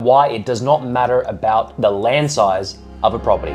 why it does not matter about the land size of a property.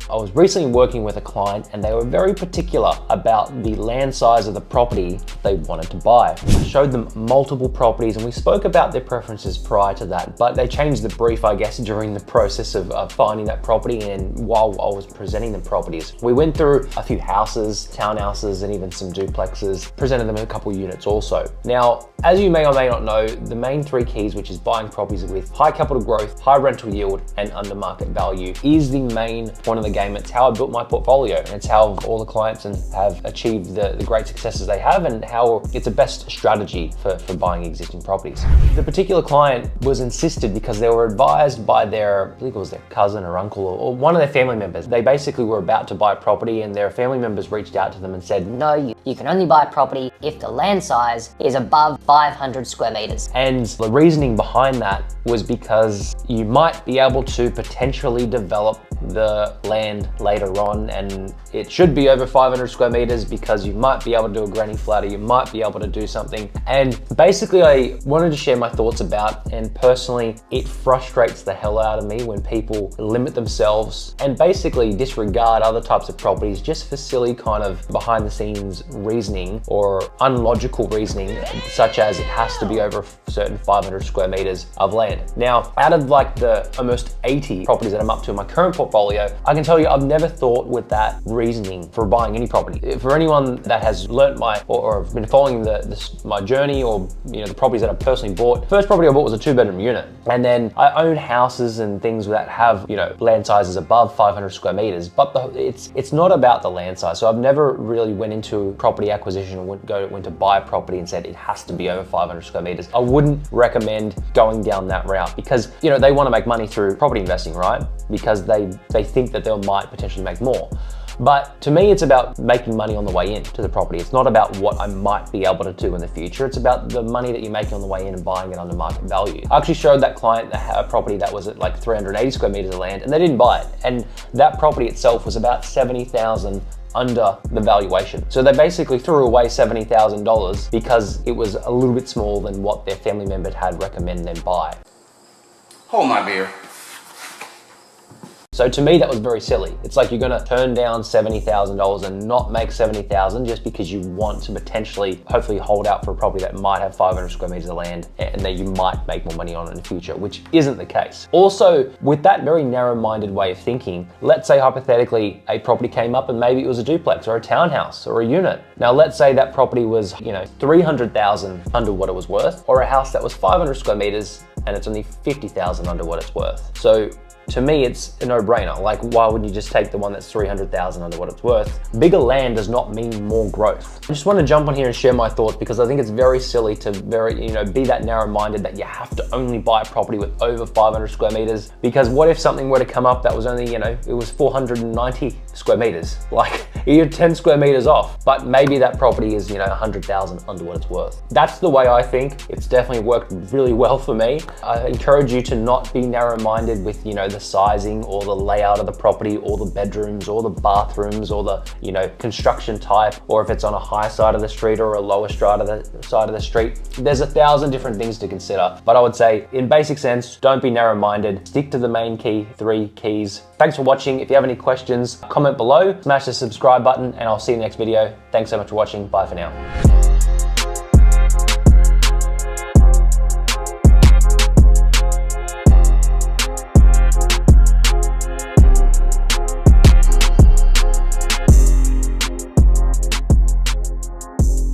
I was recently working with a client and they were very particular about the land size of the property they wanted to buy. I showed them multiple properties and we spoke about their preferences prior to that, but they changed the brief, I guess, during the process of finding that property and while I was presenting them properties. We went through a few houses, townhouses, and even some duplexes, presented them a couple units also. Now, as you may or may not know, the main three keys, which is buying properties with high capital growth, high rental yield, and under market value, is the main point of the game. It's how I built my portfolio, and it's how all the clients have achieved the great successes they have, and how it's the best strategy for buying existing properties. The particular client was insisted because they were advised by their, I believe it was their cousin or uncle or one of their family members. They basically were about to buy a property and their family members reached out to them and said, no, you can only buy a property if the land size is above 500 square meters. And the reasoning behind that was because you might be able to potentially develop the land later on, and it should be over 500 square meters because you might be able to do a granny flat, or you might be able to do something. And basically I wanted to share my thoughts about, and personally it frustrates the hell out of me when people limit themselves and basically disregard other types of properties just for silly kind of behind the scenes reasoning or unlogical reasoning, such as it has to be over a certain 500 square meters of land. Now, out of like the almost 80 properties that I'm up to in my current portfolio, I can tell you I've never thought with that reasoning for buying any property. For anyone that has learnt or been following my journey, or the properties that I've personally bought, the first property I bought was a 2-bedroom unit, and then I own houses and things that have land sizes above 500 square meters, but it's not about the land size. So I've never really went into property acquisition or went to buy a property and said it has to be over 500 square meters. I wouldn't recommend going down that route because they want to make money through property investing, right? Because they think that they might potentially make more. But to me, it's about making money on the way in to the property. It's not about what I might be able to do in the future. It's about the money that you're making on the way in and buying it under market value. I actually showed that client a property that was at like 380 square meters of land and they didn't buy it. And that property itself was about $70,000 under the valuation. So they basically threw away $70,000 because it was a little bit smaller than what their family member had recommended them buy. Hold my beer. So to me, that was very silly. It's like you're gonna turn down $70,000 and not make $70,000 just because you want to potentially, hopefully hold out for a property that might have 500 square meters of land and that you might make more money on in the future, which isn't the case. Also, with that very narrow-minded way of thinking, let's say hypothetically a property came up and maybe it was a duplex or a townhouse or a unit. Now let's say that property was, $300,000 under what it was worth, or a house that was 500 square meters and it's only $50,000 under what it's worth. So to me, it's a no-brainer. Like, why wouldn't you just take the one that's 300,000 under what it's worth? Bigger land does not mean more growth. I just want to jump on here and share my thoughts because I think it's very silly to be that narrow-minded that you have to only buy a property with over 500 square meters. Because what if something were to come up that was only, it was 490 square meters? Like, you're 10 square meters off, but maybe that property is, 100,000 under what it's worth. That's the way I think. It's definitely worked really well for me. I encourage you to not be narrow-minded with, the sizing or the layout of the property or the bedrooms or the bathrooms or the construction type, or if it's on a high side of the street or a lower side of the street. There's 1,000 different things to consider, but I would say in basic sense, don't be narrow-minded. Stick to the main key, 3 keys. Thanks for watching. If you have any questions, comment below, smash the subscribe button, and I'll see you in the next video. Thanks so much for watching. Bye for now.